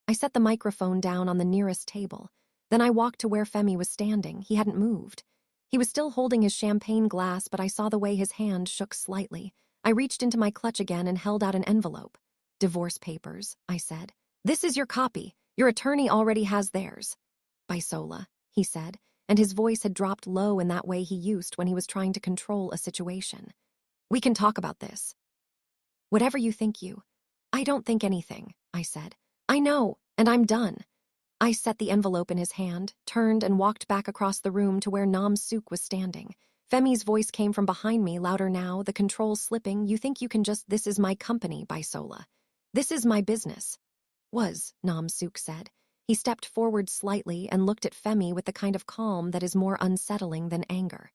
I set the microphone down on the nearest table. Then I walked to where Femi was standing. He hadn't moved. He was still holding his champagne glass, but I saw the way his hand shook slightly. I reached into my clutch again and held out an envelope. "Divorce papers," I said. "This is your copy. Your attorney already has theirs." "Bisola," he said, and his voice had dropped low in that way he used when he was trying to control a situation. "We can talk about this." "Whatever you think you." "I don't think anything," I said. "I know, and I'm done." I set the envelope in his hand, turned, and walked back across the room to where Nam Suk was standing. Femi's voice came from behind me, louder now, the controls slipping. "You think you can just— This is my company, Bisola. This is my business." "Was," Nam Suk said. He stepped forward slightly and looked at Femi with the kind of calm that is more unsettling than anger.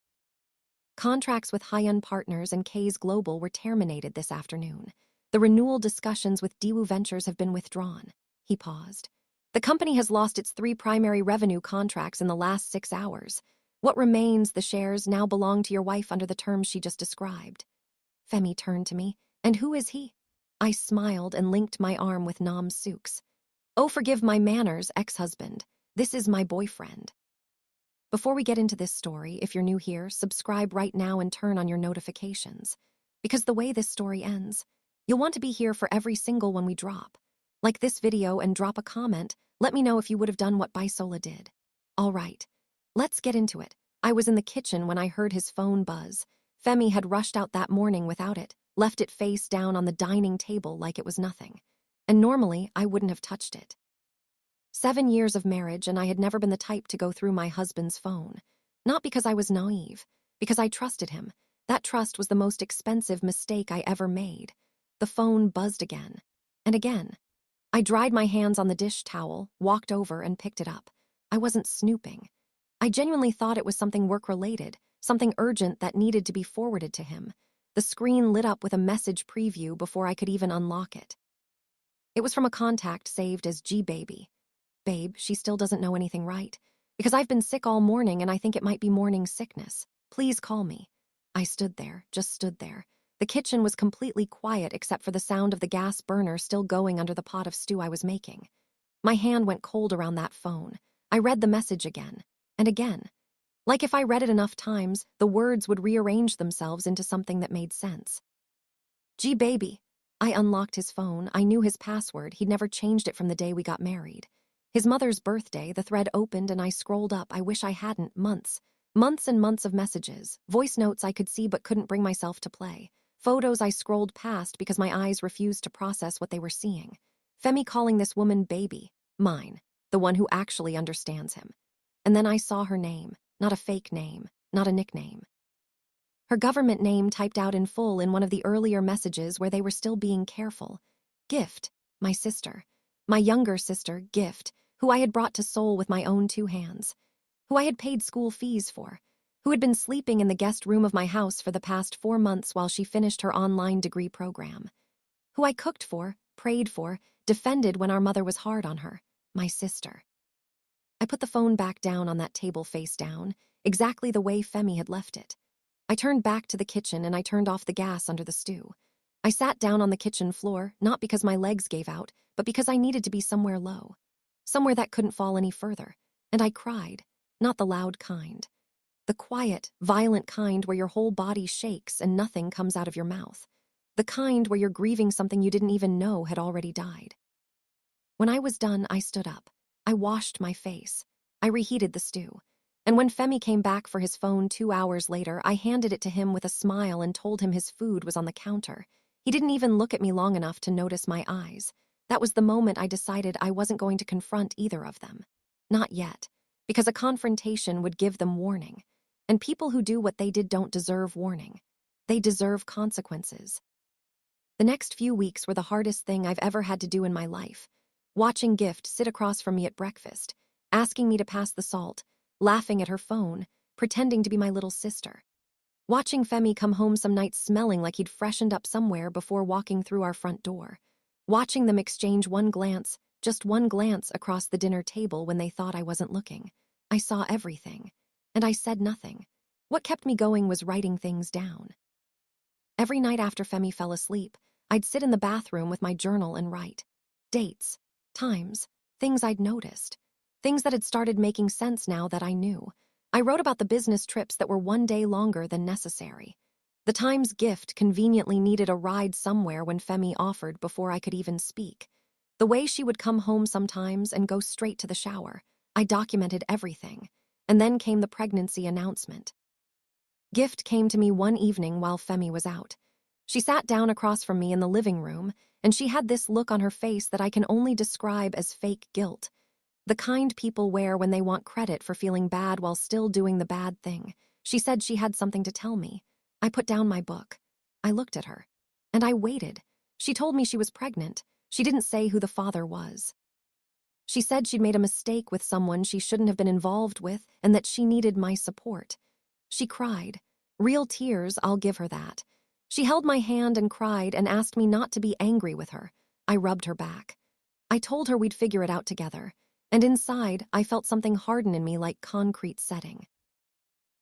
"Contracts with Hyun Partners and K's Global were terminated this afternoon. The renewal discussions with Daewoo Ventures have been withdrawn." He paused. "The company has lost its 3 primary revenue contracts in the last 6 hours. What remains, the shares, now belong to your wife under the terms she just described." Femi turned to me. "And who is he?" I smiled and linked my arm with Nam Suk's. "Oh, forgive my manners, ex-husband. This is my boyfriend." Before we get into this story, if you're new here, subscribe right now and turn on your notifications. Because the way this story ends, you'll want to be here for every single one we drop. Like this video and drop a comment. Let me know if you would have done what Bisola did. All right, let's get into it. I was in the kitchen when I heard his phone buzz. Femi had rushed out that morning without it, left it face down on the dining table like it was nothing. And normally, I wouldn't have touched it. 7 years of marriage, and I had never been the type to go through my husband's phone. Not because I was naive, because I trusted him. That trust was the most expensive mistake I ever made. The phone buzzed again, and again. I dried my hands on the dish towel, walked over, and picked it up. I wasn't snooping. I genuinely thought it was something work-related, something urgent that needed to be forwarded to him. The screen lit up with a message preview before I could even unlock it. It was from a contact saved as G-Baby. "Babe, she still doesn't know anything, right? Because I've been sick all morning and I think it might be morning sickness. Please call me." I stood there, just stood there. The kitchen was completely quiet except for the sound of the gas burner still going under the pot of stew I was making. My hand went cold around that phone. I read the message again, and again. Like if I read it enough times, the words would rearrange themselves into something that made sense. "G-Baby." I unlocked his phone. I knew his password. He'd never changed it from the day we got married. His mother's birthday, the thread opened and I scrolled up. I wish I hadn't. Months and months of messages, voice notes I could see but couldn't bring myself to play, photos I scrolled past because my eyes refused to process what they were seeing. Femi calling this woman baby, mine, the one who actually understands him. And then I saw her name, not a fake name, not a nickname. Her government name typed out in full in one of the earlier messages where they were still being careful. Gift, my sister. My younger sister, Gift, who I had brought to Seoul with my own 2 hands, who I had paid school fees for, who had been sleeping in the guest room of my house for the past 4 months while she finished her online degree program, who I cooked for, prayed for, defended when our mother was hard on her, my sister. I put the phone back down on that table face down, exactly the way Femi had left it. I turned back to the kitchen and I turned off the gas under the stew. I sat down on the kitchen floor, not because my legs gave out, but because I needed to be somewhere low. Somewhere that couldn't fall any further. And I cried, not the loud kind. The quiet, violent kind where your whole body shakes and nothing comes out of your mouth. The kind where you're grieving something you didn't even know had already died. When I was done, I stood up. I washed my face. I reheated the stew. And when Femi came back for his phone 2 hours later, I handed it to him with a smile and told him his food was on the counter. He didn't even look at me long enough to notice my eyes. That was the moment I decided I wasn't going to confront either of them. Not yet, because a confrontation would give them warning. And people who do what they did don't deserve warning. They deserve consequences. The next few weeks were the hardest thing I've ever had to do in my life. Watching Gift sit across from me at breakfast, asking me to pass the salt, laughing at her phone, pretending to be my little sister. Watching Femi come home some nights smelling like he'd freshened up somewhere before walking through our front door. Watching them exchange one glance, just one glance across the dinner table when they thought I wasn't looking. I saw everything. And I said nothing. What kept me going was writing things down. Every night after Femi fell asleep, I'd sit in the bathroom with my journal and write. Dates, times, things I'd noticed, things that had started making sense now that I knew. I wrote about the business trips that were one day longer than necessary. The Times gift conveniently needed a ride somewhere when Femi offered before I could even speak. The way she would come home sometimes and go straight to the shower. I documented everything. And then came the pregnancy announcement. Gift came to me one evening while Femi was out. She sat down across from me in the living room, and she had this look on her face that I can only describe as fake guilt. The kind people wear when they want credit for feeling bad while still doing the bad thing. She said she had something to tell me. I put down my book. I looked at her. And I waited. She told me she was pregnant. She didn't say who the father was. She said she'd made a mistake with someone she shouldn't have been involved with and that she needed my support. She cried. Real tears, I'll give her that. She held my hand and cried and asked me not to be angry with her. I rubbed her back. I told her we'd figure it out together. And inside, I felt something harden in me like concrete setting.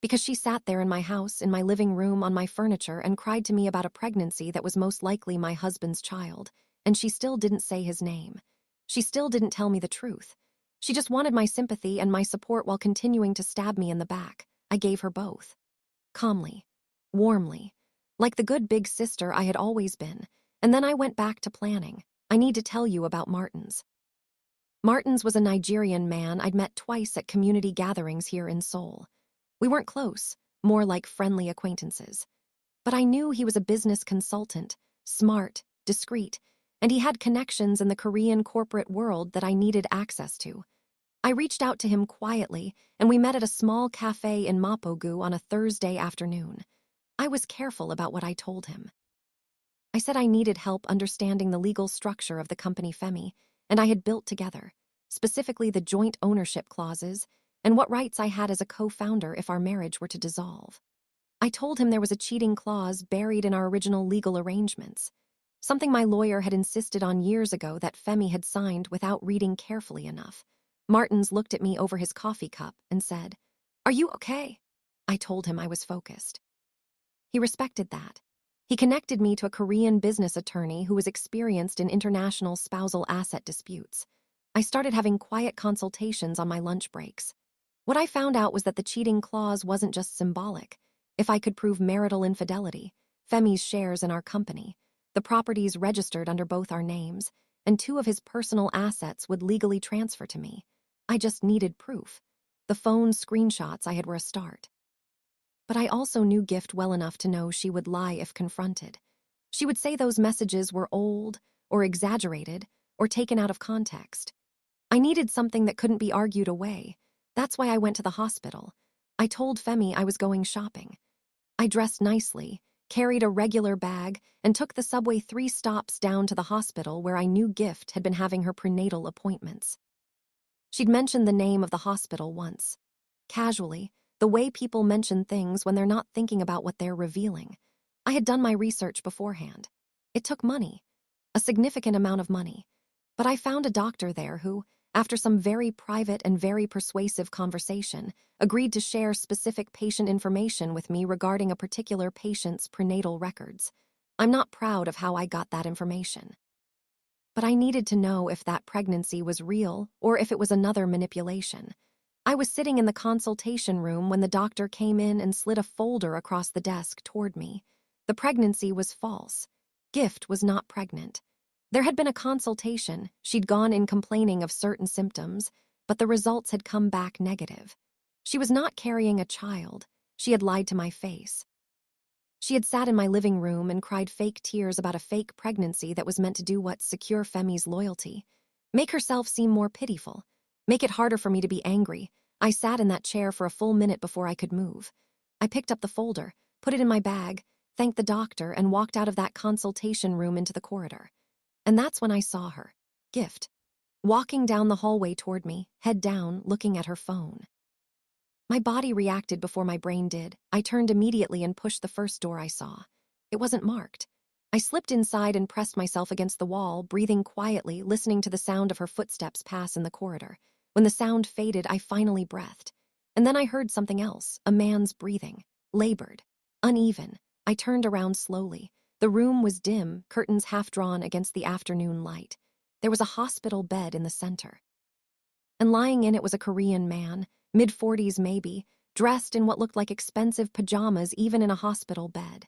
Because she sat there in my house, in my living room, on my furniture, and cried to me about a pregnancy that was most likely my husband's child, and she still didn't say his name. She still didn't tell me the truth. She just wanted my sympathy and my support while continuing to stab me in the back. I gave her both. Calmly. Warmly. Like the good big sister I had always been. And then I went back to planning. I need to tell you about Martins. Martins was a Nigerian man I'd met twice at community gatherings here in Seoul. We weren't close, more like friendly acquaintances. But I knew he was a business consultant, smart, discreet, and he had connections in the Korean corporate world that I needed access to. I reached out to him quietly, and we met at a small cafe in Mapogu on a Thursday afternoon. I was careful about what I told him. I said I needed help understanding the legal structure of the company Femi, and I had built together, specifically the joint ownership clauses and what rights I had as a co-founder if our marriage were to dissolve. I told him there was a cheating clause buried in our original legal arrangements, something my lawyer had insisted on years ago that Femi had signed without reading carefully enough. Martins looked at me over his coffee cup and said, "Are you okay?" I told him I was focused. He respected that. He connected me to a Korean business attorney who was experienced in international spousal asset disputes. I started having quiet consultations on my lunch breaks. What I found out was that the cheating clause wasn't just symbolic. If I could prove marital infidelity, Femi's shares in our company, the properties registered under both our names, and 2 of his personal assets would legally transfer to me. I just needed proof. The phone screenshots I had were a start. But I also knew Gift well enough to know she would lie if confronted. She would say those messages were old, or exaggerated, or taken out of context. I needed something that couldn't be argued away. That's why I went to the hospital. I told Femi I was going shopping. I dressed nicely, carried a regular bag, and took the subway 3 stops down to the hospital where I knew Gift had been having her prenatal appointments. She'd mentioned the name of the hospital once. Casually, the way people mention things when they're not thinking about what they're revealing. I had done my research beforehand. It took money, a significant amount of money. But I found a doctor there who, after some very private and very persuasive conversation, agreed to share specific patient information with me regarding a particular patient's prenatal records. I'm not proud of how I got that information. But I needed to know if that pregnancy was real or if it was another manipulation. I was sitting in the consultation room when the doctor came in and slid a folder across the desk toward me. The pregnancy was false. Gift was not pregnant. There had been a consultation. She'd gone in complaining of certain symptoms, but the results had come back negative. She was not carrying a child. She had lied to my face. She had sat in my living room and cried fake tears about a fake pregnancy that was meant to do what? Secure Femi's loyalty. Make herself seem more pitiful. Make it harder for me to be angry. I sat in that chair for a full minute before I could move. I picked up the folder, put it in my bag, thanked the doctor, and walked out of that consultation room into the corridor. And that's when I saw her, Gift, walking down the hallway toward me, head down, looking at her phone. My body reacted before my brain did. I turned immediately and pushed the first door I saw. It wasn't marked. I slipped inside and pressed myself against the wall, breathing quietly, listening to the sound of her footsteps pass in the corridor. When the sound faded, I finally breathed. And then I heard something else, a man's breathing, labored, uneven. I turned around slowly. The room was dim, curtains half drawn against the afternoon light. There was a hospital bed in the center. and lying in it was a Korean man, mid-40s maybe, dressed in what looked like expensive pajamas even in a hospital bed.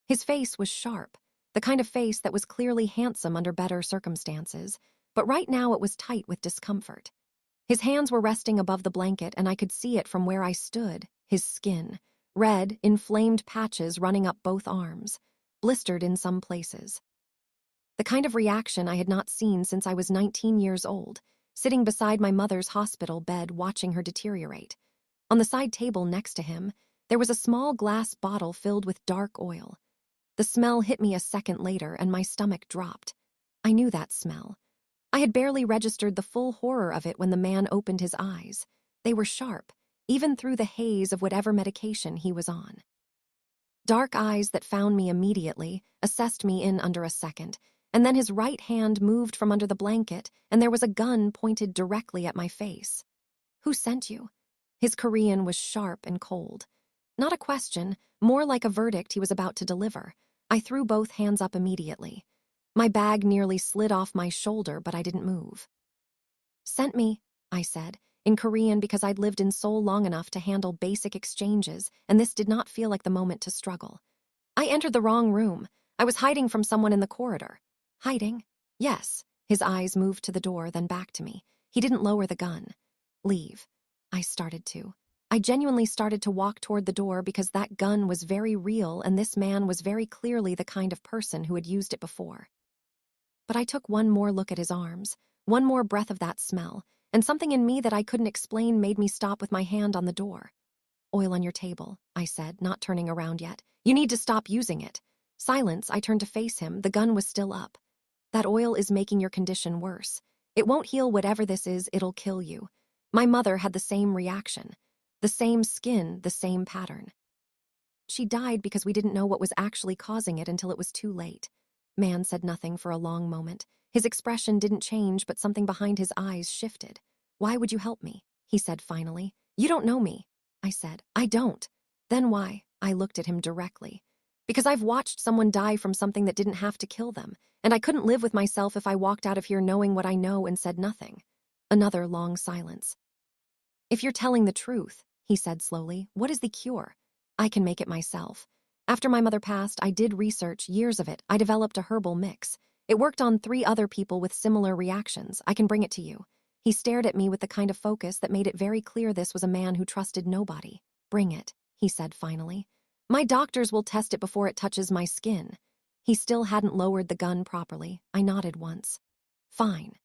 His face was sharp, the kind of face that was clearly handsome under better circumstances, but right now it was tight with discomfort. His hands were resting above the blanket and I could see it from where I stood, his skin, red, inflamed patches running up both arms, blistered in some places. The kind of reaction I had not seen since I was 19 years old, sitting beside my mother's hospital bed watching her deteriorate. On the side table next to him, there was a small glass bottle filled with dark oil. The smell hit me a second later and my stomach dropped. I knew that smell. I had barely registered the full horror of it when the man opened his eyes. They were sharp, even through the haze of whatever medication he was on. Dark eyes that found me immediately, assessed me in under a second, and then his right hand moved from under the blanket and there was a gun pointed directly at my face. "Who sent you?" His Korean was sharp and cold. Not a question, more like a verdict he was about to deliver. I threw both hands up immediately. My bag nearly slid off my shoulder, but I didn't move. "Sent me," I said, in Korean because I'd lived in Seoul long enough to handle basic exchanges, and this did not feel like the moment to struggle. "I entered the wrong room. I was hiding from someone in the corridor." "Hiding?" "Yes." His eyes moved to the door, then back to me. He didn't lower the gun. "Leave." I started to. I genuinely started to walk toward the door because that gun was very real and this man was very clearly the kind of person who had used it before. But I took one more look at his arms, one more breath of that smell, and something in me that I couldn't explain made me stop with my hand on the door. "Oil on your table," I said, not turning around yet. "You need to stop using it." Silence, I turned to face him. The gun was still up. "That oil is making your condition worse. It won't heal whatever this is, it'll kill you." My mother had the same reaction. The same skin, the same pattern. She died because we didn't know what was actually causing it until it was too late. Man said nothing for a long moment. His expression didn't change, but something behind his eyes shifted. "Why would you help me?" he said finally. "You don't know me." I said, "I don't." "Then why?" I looked at him directly. "Because I've watched someone die from something that didn't have to kill them, and I couldn't live with myself if I walked out of here knowing what I know and said nothing." Another long silence. "If you're telling the truth," he said slowly, "what is the cure? I can make it myself. After my mother passed, I did research, years of it. I developed a herbal mix. It worked on 3 other people with similar reactions. I can bring it to you." He stared at me with the kind of focus that made it very clear this was a man who trusted nobody. "Bring it," he said finally. "My doctors will test it before it touches my skin." He still hadn't lowered the gun properly. I nodded once. "Fine."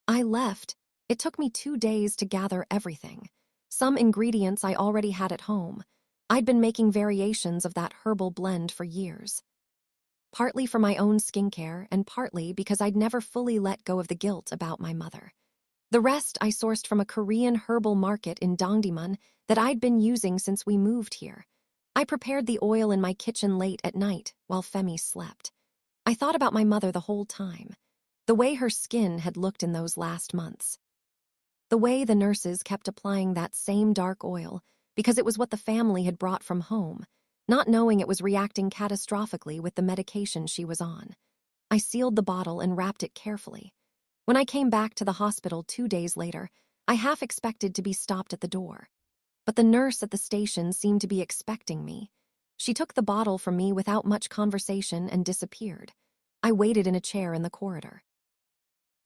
I left. It took me 2 days to gather everything. Some ingredients I already had at home. I'd been making variations of that herbal blend for years. Partly for my own skincare and partly because I'd never fully let go of the guilt about my mother. The rest I sourced from a Korean herbal market in Dongdaemun that I'd been using since we moved here. I prepared the oil in my kitchen late at night while Femi slept. I thought about my mother the whole time. The way her skin had looked in those last months. The way the nurses kept applying that same dark oil because it was what the family had brought from home, not knowing it was reacting catastrophically with the medication she was on. I sealed the bottle and wrapped it carefully. When I came back to the hospital 2 days later, I half expected to be stopped at the door. But the nurse at the station seemed to be expecting me. She took the bottle from me without much conversation and disappeared. I waited in a chair in the corridor.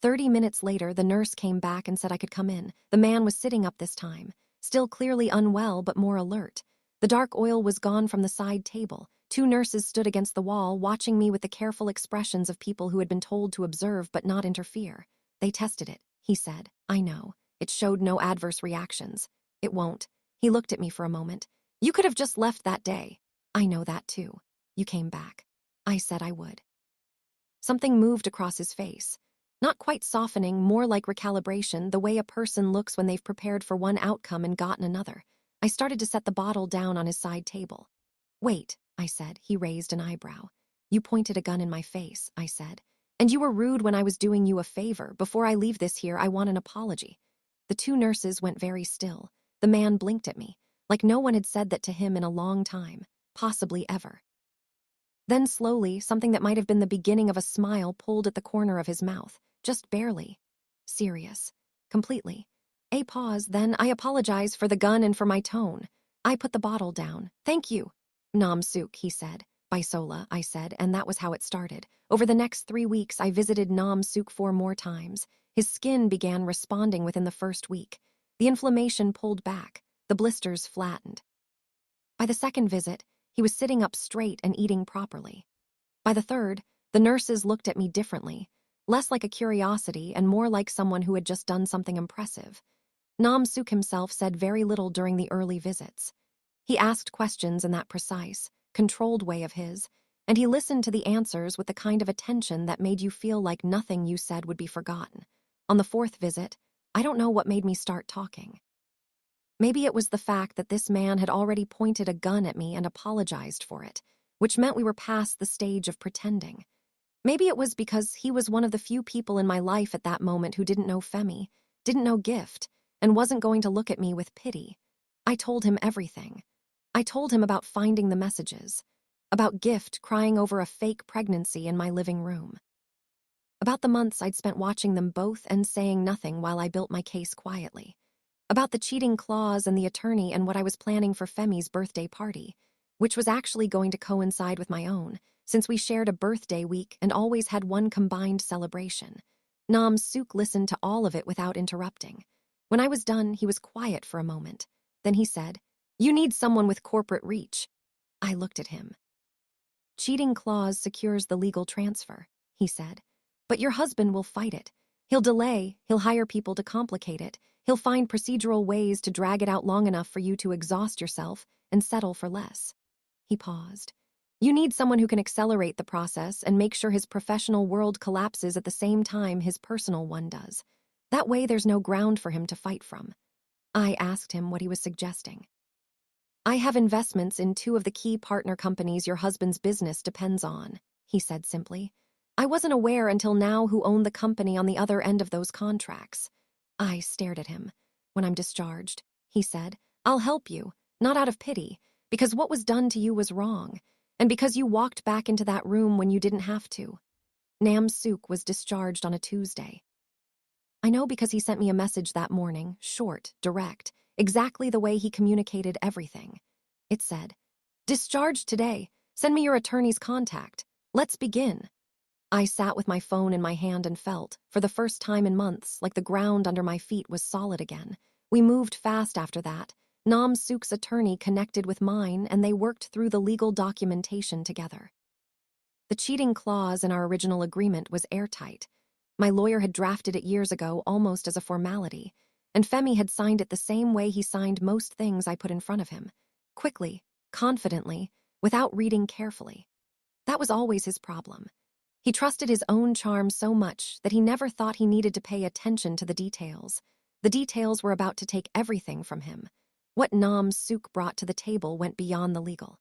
30 minutes later, the nurse came back and said I could come in. The man was sitting up this time, still clearly unwell but more alert. The dark oil was gone from the side table. 2 nurses stood against the wall, watching me with the careful expressions of people who had been told to observe but not interfere. "They tested it," he said. "I know. It showed no adverse reactions. It won't." He looked at me for a moment. "You could have just left that day." "I know that too. You came back." I said I would. Something moved across his face. Not quite softening, more like recalibration, the way a person looks when they've prepared for one outcome and gotten another. I started to set the bottle down on his side table. "Wait," I said. He raised an eyebrow. "You pointed a gun in my face," I said. "And you were rude when I was doing you a favor. Before I leave this here, I want an apology." The 2 nurses went very still. The man blinked at me, like no one had said that to him in a long time, possibly ever. Then slowly, something that might have been the beginning of a smile pulled at the corner of his mouth, just barely. "Serious." Completely. A pause, then I apologize for the gun and for my tone. I put the bottle down. Thank you. Nam Suk, he said. Bisola, I said, and that was how it started. Over the next 3 weeks, I visited Nam Suk 4 more times. His skin began responding within the first week. The inflammation pulled back. The blisters flattened. By the second visit, he was sitting up straight and eating properly. By the third, the nurses looked at me differently, less like a curiosity and more like someone who had just done something impressive. Nam Suk himself said very little during the early visits. He asked questions in that precise, controlled way of his, and he listened to the answers with the kind of attention that made you feel like nothing you said would be forgotten. On the fourth visit, I don't know what made me start talking. Maybe it was the fact that this man had already pointed a gun at me and apologized for it, which meant we were past the stage of pretending. Maybe it was because he was one of the few people in my life at that moment who didn't know Femi, didn't know Gift, and wasn't going to look at me with pity. I told him everything. I told him about finding the messages, about Gift crying over a fake pregnancy in my living room, about the months I'd spent watching them both and saying nothing while I built my case quietly, about the cheating clause and the attorney and what I was planning for Femi's birthday party, which was actually going to coincide with my own, since we shared a birthday week and always had one combined celebration. Nam Suk listened to all of it without interrupting. When I was done, he was quiet for a moment. Then he said, "You need someone with corporate reach." I looked at him. "Cheating clause secures the legal transfer," he said. "But your husband will fight it. He'll delay, he'll hire people to complicate it, he'll find procedural ways to drag it out long enough for you to exhaust yourself and settle for less." He paused. "You need someone who can accelerate the process and make sure his professional world collapses at the same time his personal one does. That way there's no ground for him to fight from." I asked him what he was suggesting. "I have investments in 2 of the key partner companies your husband's business depends on," he said simply. "I wasn't aware until now who owned the company on the other end of those contracts." I stared at him. "When I'm discharged," he said, "I'll help you, not out of pity, because what was done to you was wrong, and because you walked back into that room when you didn't have to." Nam Suk was discharged on a Tuesday. I know because he sent me a message that morning, short, direct, exactly the way he communicated everything. It said, "Discharged today. Send me your attorney's contact. Let's begin." I sat with my phone in my hand and felt, for the first time in months, like the ground under my feet was solid again. We moved fast after that. Nam Suk's attorney connected with mine, and they worked through the legal documentation together. The cheating clause in our original agreement was airtight. My lawyer had drafted it years ago almost as a formality, and Femi had signed it the same way he signed most things I put in front of him. Quickly, confidently, without reading carefully. That was always his problem. He trusted his own charm so much that he never thought he needed to pay attention to the details. The details were about to take everything from him. What Nam Suk brought to the table went beyond the legal.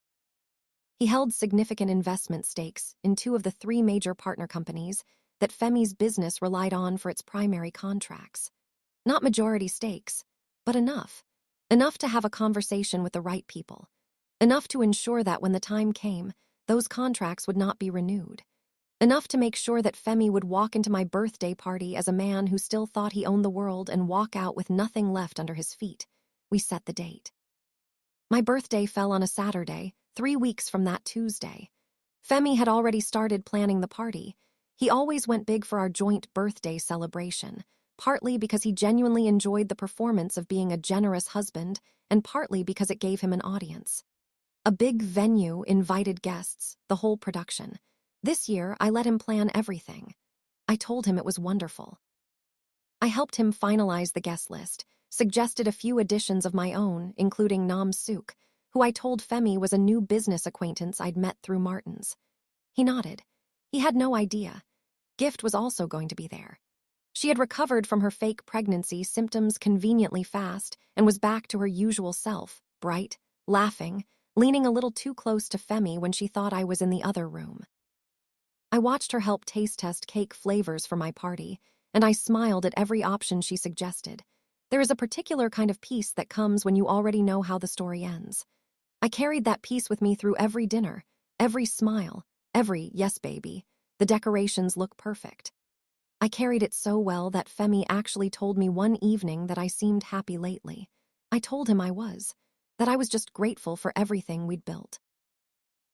He held significant investment stakes in 2 of the 3 major partner companies that Femi's business relied on for its primary contracts. Not majority stakes, but enough. Enough to have a conversation with the right people. Enough to ensure that when the time came, those contracts would not be renewed. Enough to make sure that Femi would walk into my birthday party as a man who still thought he owned the world and walk out with nothing left under his feet. We set the date. My birthday fell on a Saturday, 3 weeks from that Tuesday. Femi had already started planning the party. He always went big for our joint birthday celebration, partly because he genuinely enjoyed the performance of being a generous husband, and partly because it gave him an audience. A big venue invited guests, the whole production. This year, I let him plan everything. I told him it was wonderful. I helped him finalize the guest list, suggested a few additions of my own, including Nam Suk, who I told Femi was a new business acquaintance I'd met through Martin's. He nodded. He had no idea. Gift was also going to be there. She had recovered from her fake pregnancy symptoms conveniently fast and was back to her usual self, bright, laughing, leaning a little too close to Femi when she thought I was in the other room. I watched her help taste test cake flavors for my party, and I smiled at every option she suggested. There is a particular kind of peace that comes when you already know how the story ends. I carried that peace with me through every dinner, every smile, every "yes, baby." The decorations look perfect. I carried it so well that Femi actually told me one evening that I seemed happy lately. I told him I was, that I was just grateful for everything we'd built.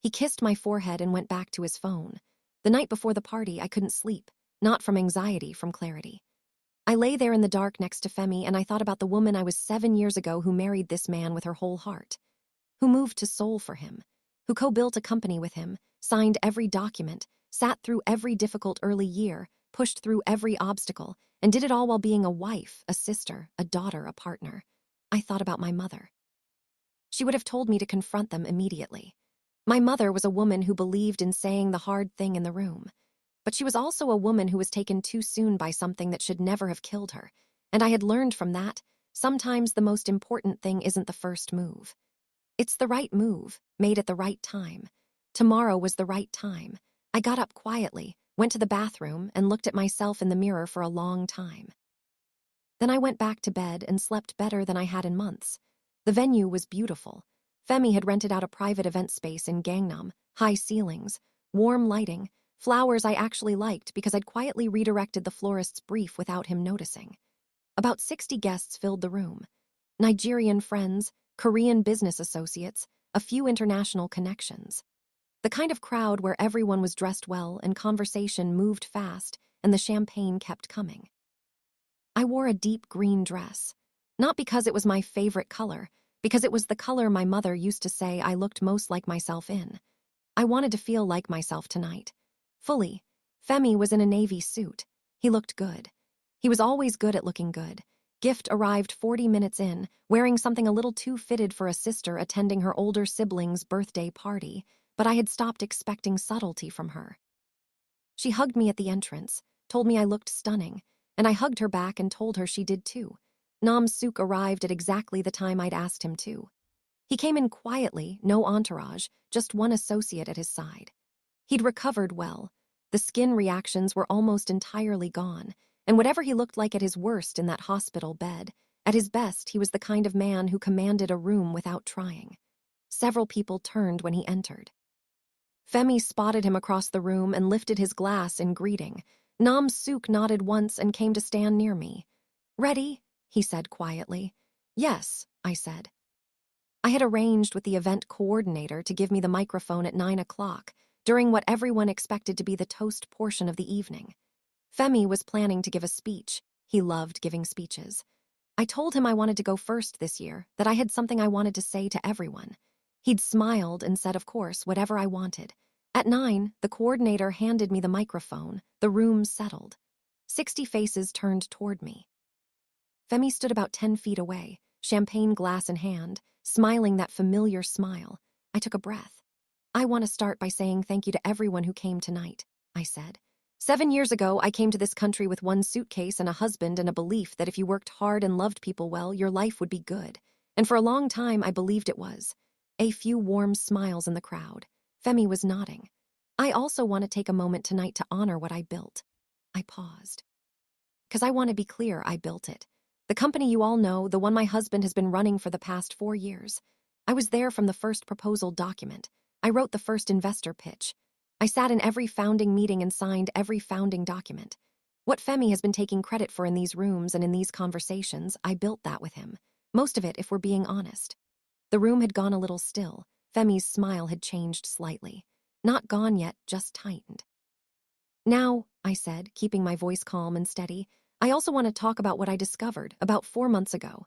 He kissed my forehead and went back to his phone. The night before the party, I couldn't sleep, not from anxiety, from clarity. I lay there in the dark next to Femi and I thought about the woman I was 7 years ago who married this man with her whole heart, who moved to Seoul for him, who co-built a company with him, signed every document, sat through every difficult early year, pushed through every obstacle, and did it all while being a wife, a sister, a daughter, a partner. I thought about my mother. She would have told me to confront them immediately. My mother was a woman who believed in saying the hard thing in the room. But she was also a woman who was taken too soon by something that should never have killed her. And I had learned from that, sometimes the most important thing isn't the first move. It's the right move, made at the right time. Tomorrow was the right time. I got up quietly, went to the bathroom, and looked at myself in the mirror for a long time. Then I went back to bed and slept better than I had in months. The venue was beautiful. Femi had rented out a private event space in Gangnam, high ceilings, warm lighting, flowers I actually liked because I'd quietly redirected the florist's brief without him noticing. About 60 guests filled the room. Nigerian friends, Korean business associates, a few international connections. The kind of crowd where everyone was dressed well and conversation moved fast and the champagne kept coming. I wore a deep green dress, not because it was my favorite color, because it was the color my mother used to say I looked most like myself in. I wanted to feel like myself tonight. Fully. Femi was in a navy suit. He looked good. He was always good at looking good. Gift arrived 40 minutes in, wearing something a little too fitted for a sister attending her older sibling's birthday party, but I had stopped expecting subtlety from her. She hugged me at the entrance, told me I looked stunning, and I hugged her back and told her she did too. Nam Suk arrived at exactly the time I'd asked him to. He came in quietly, no entourage, just one associate at his side. He'd recovered well. The skin reactions were almost entirely gone, and whatever he looked like at his worst in that hospital bed, at his best he was the kind of man who commanded a room without trying. Several people turned when he entered. Femi spotted him across the room and lifted his glass in greeting. Nam Suk nodded once and came to stand near me. "Ready?" he said quietly. "Yes," I said. I had arranged with the event coordinator to give me the microphone at 9 o'clock, during what everyone expected to be the toast portion of the evening. Femi was planning to give a speech. He loved giving speeches. I told him I wanted to go first this year, that I had something I wanted to say to everyone. He'd smiled and said, of course, whatever I wanted. At 9, the coordinator handed me the microphone. The room settled. 60 faces turned toward me. Femi stood about 10 feet away, champagne glass in hand, smiling that familiar smile. I took a breath. "I want to start by saying thank you to everyone who came tonight," I said. 7 years ago, I came to this country with one suitcase and a husband and a belief that if you worked hard and loved people well, your life would be good. And for a long time, I believed it was. A few warm smiles in the crowd. Femi was nodding. "I also want to take a moment tonight to honor what I built." I paused. "Because I want to be clear, I built it. The company you all know, the one my husband has been running for the past 4 years. I was there from the first proposal document. I wrote the first investor pitch. I sat in every founding meeting and signed every founding document. What Femi has been taking credit for in these rooms and in these conversations, I built that with him. Most of it, if we're being honest." The room had gone a little still. Femi's smile had changed slightly. Not gone yet, just tightened. "Now," I said, keeping my voice calm and steady, "I also want to talk about what I discovered about 4 months ago."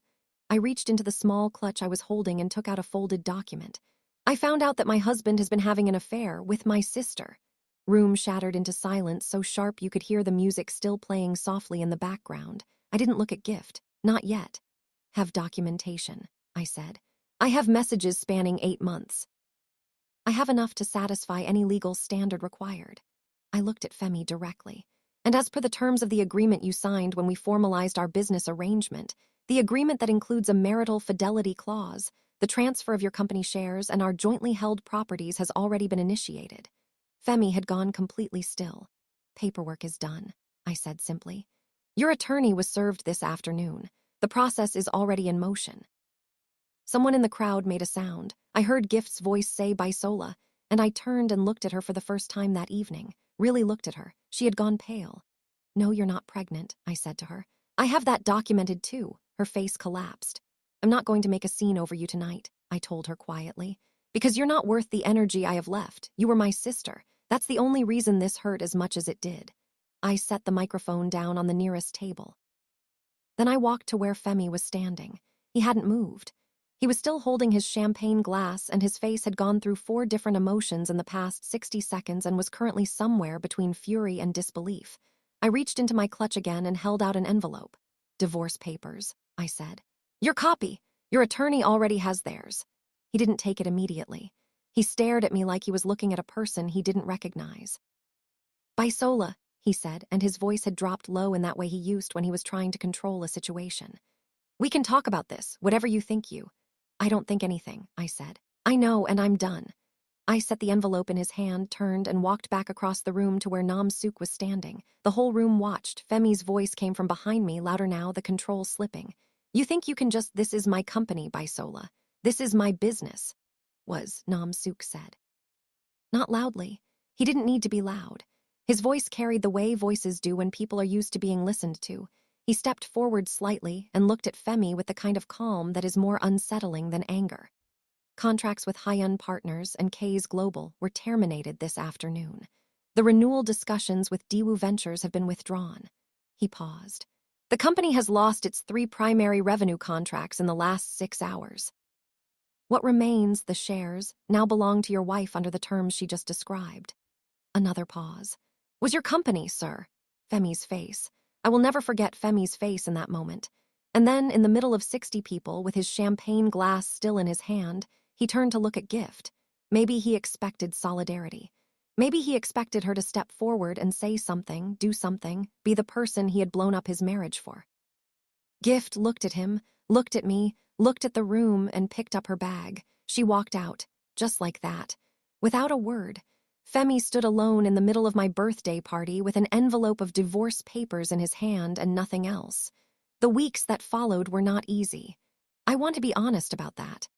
I reached into the small clutch I was holding and took out a folded document. "I found out that my husband has been having an affair with my sister." Room shattered into silence so sharp you could hear the music still playing softly in the background. I didn't look at Gift. Not yet. "Have documentation," I said. "I have messages spanning 8 months. I have enough to satisfy any legal standard required." I looked at Femi directly. "And as per the terms of the agreement you signed when we formalized our business arrangement, the agreement that includes a marital fidelity clause, the transfer of your company shares, and our jointly held properties has already been initiated." Femi had gone completely still. "Paperwork is done," I said simply. "Your attorney was served this afternoon. The process is already in motion." Someone in the crowd made a sound. I heard Gift's voice say Bisola, and I turned and looked at her for the first time that evening. Really looked at her. She had gone pale. No, you're not pregnant, I said to her. I have that documented too. Her face collapsed. I'm not going to make a scene over you tonight, I told her quietly. Because you're not worth the energy I have left. You were my sister. That's the only reason this hurt as much as it did. I set the microphone down on the nearest table. Then I walked to where Femi was standing. He hadn't moved. He was still holding his champagne glass, and his face had gone through 4 different emotions in the past 60 seconds and was currently somewhere between fury and disbelief. I reached into my clutch again and held out an envelope. Divorce papers, I said. Your copy. Your attorney already has theirs. He didn't take it immediately. He stared at me like he was looking at a person he didn't recognize. Bisola, he said, and his voice had dropped low in that way he used when he was trying to control a situation. We can talk about this, whatever you think you. I don't think anything, I said. I know, and I'm done. I set the envelope in his hand, turned, and walked back across the room to where Nam Suk was standing. The whole room watched. Femi's voice came from behind me, louder now, the control slipping. You think you can just, this is my company, Bisola. This is my business, was Nam Suk said. Not loudly. He didn't need to be loud. His voice carried the way voices do when people are used to being listened to. He stepped forward slightly and looked at Femi with the kind of calm that is more unsettling than anger. Contracts with Hyun Partners and K's Global were terminated this afternoon. The renewal discussions with Daewoo Ventures have been withdrawn. He paused. The company has lost its 3 primary revenue contracts in the last 6 hours. What remains, the shares, now belong to your wife under the terms she just described. Another pause. Was your company, sir? Femi's face. I will never forget Femi's face in that moment. And then, in the middle of 60 people, with his champagne glass still in his hand, he turned to look at Gift. Maybe he expected solidarity. Maybe he expected her to step forward and say something, do something, be the person he had blown up his marriage for. Gift looked at him, looked at me, looked at the room, and picked up her bag. She walked out, just like that. Without a word. Femi stood alone in the middle of my birthday party with an envelope of divorce papers in his hand and nothing else. The weeks that followed were not easy. I want to be honest about that.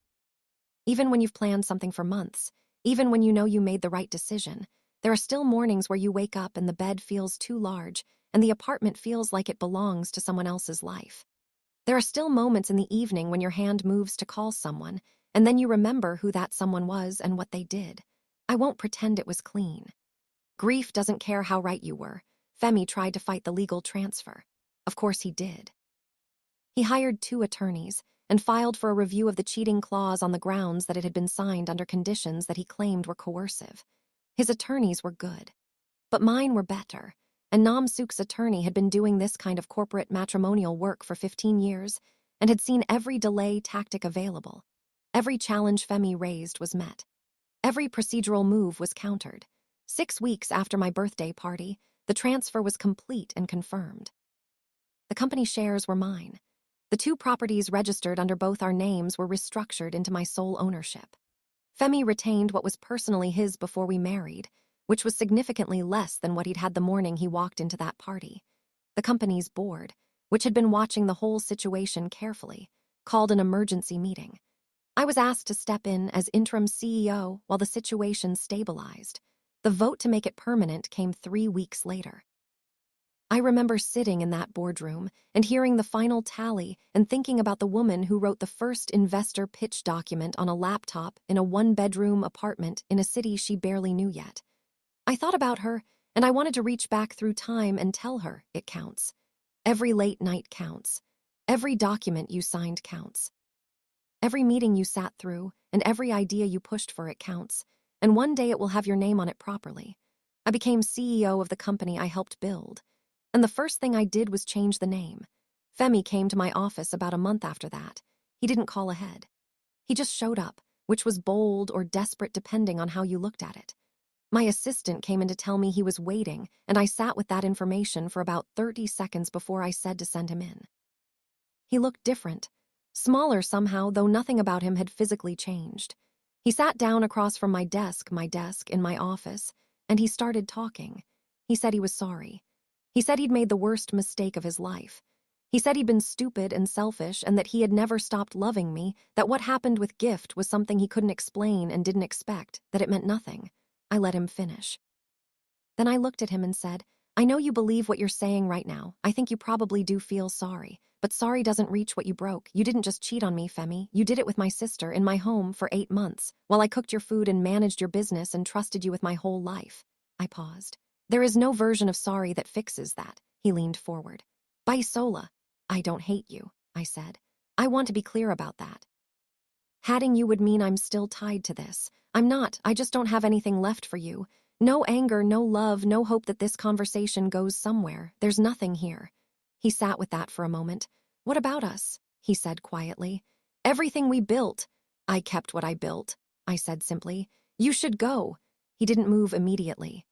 Even when you've planned something for months, even when you know you made the right decision, there are still mornings where you wake up and the bed feels too large and the apartment feels like it belongs to someone else's life. There are still moments in the evening when your hand moves to call someone, and then you remember who that someone was and what they did. I won't pretend it was clean. Grief doesn't care how right you were. Femi tried to fight the legal transfer. Of course he did. He hired 2 attorneys and filed for a review of the cheating clause on the grounds that it had been signed under conditions that he claimed were coercive. His attorneys were good. But mine were better, and Nam Suk's attorney had been doing this kind of corporate matrimonial work for 15 years and had seen every delay tactic available. Every challenge Femi raised was met. Every procedural move was countered. 6 weeks after my birthday party, the transfer was complete and confirmed. The company shares were mine. The 2 properties registered under both our names were restructured into my sole ownership. Femi retained what was personally his before we married, which was significantly less than what he'd had the morning he walked into that party. The company's board, which had been watching the whole situation carefully, called an emergency meeting. I was asked to step in as interim CEO while the situation stabilized. The vote to make it permanent came 3 weeks later. I remember sitting in that boardroom and hearing the final tally and thinking about the woman who wrote the first investor pitch document on a laptop in a 1-bedroom apartment in a city she barely knew yet. I thought about her, and I wanted to reach back through time and tell her it counts. Every late night counts. Every document you signed counts. Every meeting you sat through and every idea you pushed for it counts, and one day it will have your name on it properly. I became CEO of the company I helped build, and the first thing I did was change the name. Femi came to my office about a month after that. He didn't call ahead. He just showed up, which was bold or desperate depending on how you looked at it. My assistant came in to tell me he was waiting, and I sat with that information for about 30 seconds before I said to send him in. He looked different. Smaller somehow, though nothing about him had physically changed. He sat down across from my desk in my office, and he started talking. He said he was sorry. He said he'd made the worst mistake of his life. He said he'd been stupid and selfish and that he had never stopped loving me, that what happened with Gift was something he couldn't explain and didn't expect, that it meant nothing. I let him finish. Then I looked at him and said, I know you believe what you're saying right now. I think you probably do feel sorry. But sorry doesn't reach what you broke. You didn't just cheat on me, Femi. You did it with my sister in my home for 8 months, while I cooked your food and managed your business and trusted you with my whole life. I paused. There is no version of sorry that fixes that. He leaned forward. Bisola, I don't hate you, I said. I want to be clear about that. Hating you would mean I'm still tied to this. I'm not. I just don't have anything left for you. No anger, no love, no hope that this conversation goes somewhere. There's nothing here. He sat with that for a moment. What about us? He said quietly. Everything we built. I kept what I built, I said simply. You should go. He didn't move immediately.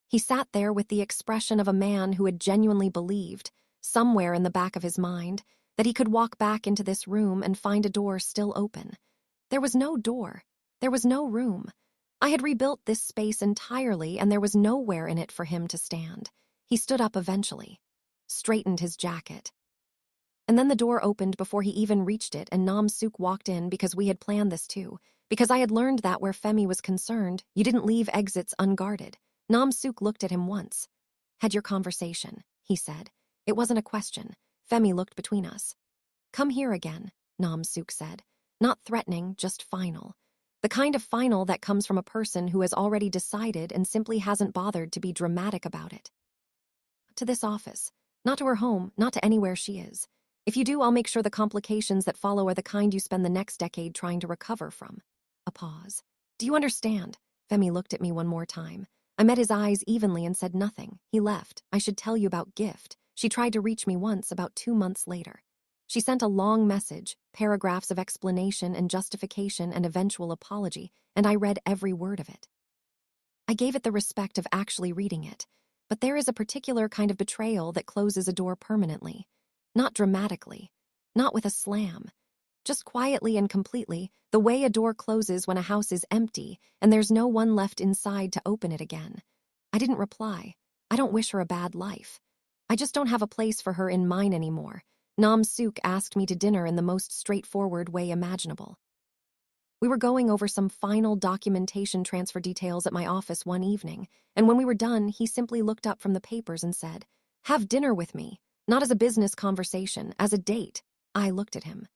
He sat there with the expression of a man who had genuinely believed, somewhere in the back of his mind, that he could walk back into this room and find a door still open. There was no door. There was no room. I had rebuilt this space entirely, and there was nowhere in it for him to stand. He stood up eventually, straightened his jacket. And then the door opened before he even reached it, and Nam Suk walked in because we had planned this too. Because I had learned that where Femi was concerned, you didn't leave exits unguarded. Nam Suk looked at him once. Had your conversation, he said. It wasn't a question. Femi looked between us. Come here again, Nam Suk said. Not threatening, just final. The kind of final that comes from a person who has already decided and simply hasn't bothered to be dramatic about it. To this office. Not to her home, not to anywhere she is. If you do, I'll make sure the complications that follow are the kind you spend the next decade trying to recover from. A pause. Do you understand? Femi looked at me one more time. I met his eyes evenly and said nothing. He left. I should tell you about Gift. She tried to reach me once, about 2 months later. She sent a long message, paragraphs of explanation and justification and eventual apology, and I read every word of it. I gave it the respect of actually reading it, but there is a particular kind of betrayal that closes a door permanently. Not dramatically, not with a slam. Just quietly and completely, the way a door closes when a house is empty and there's no one left inside to open it again. I didn't reply. I don't wish her a bad life. I just don't have a place for her in mine anymore. Nam Suk asked me to dinner in the most straightforward way imaginable. We were going over some final documentation transfer details at my office one evening, and when we were done, he simply looked up from the papers and said, "Have dinner with me, not as a business conversation, as a date." I looked at him.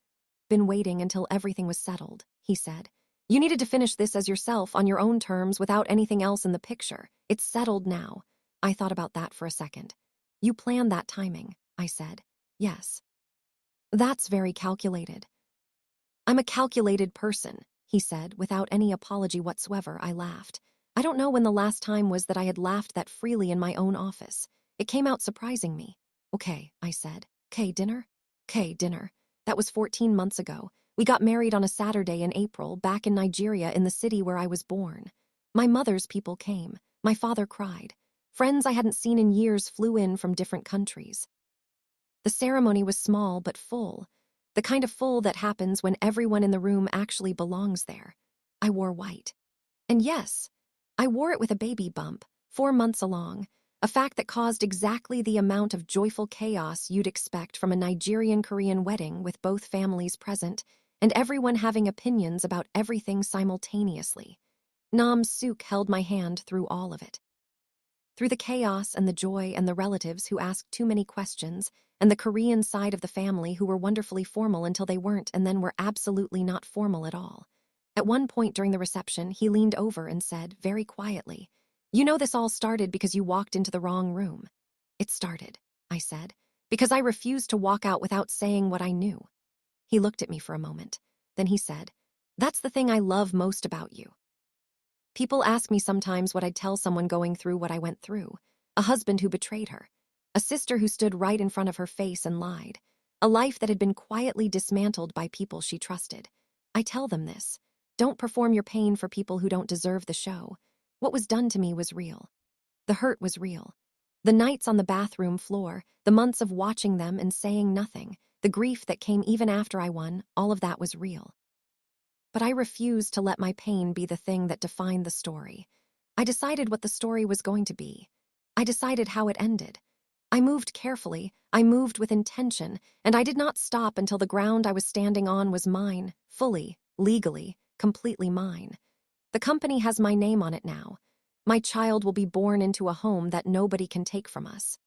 Been waiting until everything was settled, he said. You needed to finish this as yourself on your own terms without anything else in the picture. It's settled now. I thought about that for a second. You planned that timing, I said. Yes. That's very calculated. I'm a calculated person, he said, without any apology whatsoever. I laughed. I don't know when the last time was that I had laughed that freely in my own office. It came out surprising me. Okay, I said. Okay, dinner? Okay, dinner. That was 14 months ago. We got married on a Saturday in April, back in Nigeria in the city where I was born. My mother's people came. My father cried. Friends I hadn't seen in years flew in from different countries. The ceremony was small but full. The kind of full that happens when everyone in the room actually belongs there. I wore white. And yes, I wore it with a baby bump, 4 months along, a fact that caused exactly the amount of joyful chaos you'd expect from a Nigerian-Korean wedding with both families present and everyone having opinions about everything simultaneously. Nam Suk held my hand through all of it. Through the chaos and the joy and the relatives who asked too many questions, and the Korean side of the family who were wonderfully formal until they weren't and then were absolutely not formal at all. At one point during the reception, he leaned over and said, very quietly, "You know this all started because you walked into the wrong room." "It started," I said, "because I refused to walk out without saying what I knew." He looked at me for a moment. Then he said, "That's the thing I love most about you." People ask me sometimes what I'd tell someone going through what I went through. A husband who betrayed her. A sister who stood right in front of her face and lied. A life that had been quietly dismantled by people she trusted. I tell them this. Don't perform your pain for people who don't deserve the show. What was done to me was real. The hurt was real. The nights on the bathroom floor, the months of watching them and saying nothing, the grief that came even after I won, all of that was real. But I refused to let my pain be the thing that defined the story. I decided what the story was going to be. I decided how it ended. I moved carefully, I moved with intention, and I did not stop until the ground I was standing on was mine, fully, legally, completely mine. The company has my name on it now. My child will be born into a home that nobody can take from us.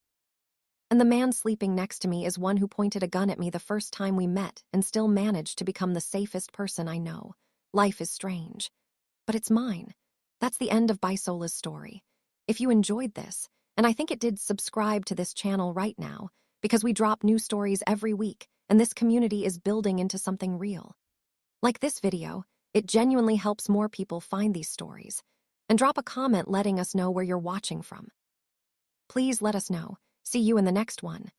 And the man sleeping next to me is one who pointed a gun at me the first time we met and still managed to become the safest person I know. Life is strange. But it's mine. That's the end of Bisola's story. If you enjoyed this, and I think it did, subscribe to this channel right now, because we drop new stories every week, and this community is building into something real. Like this video, it genuinely helps more people find these stories. And drop a comment letting us know where you're watching from. Please let us know. See you in the next one.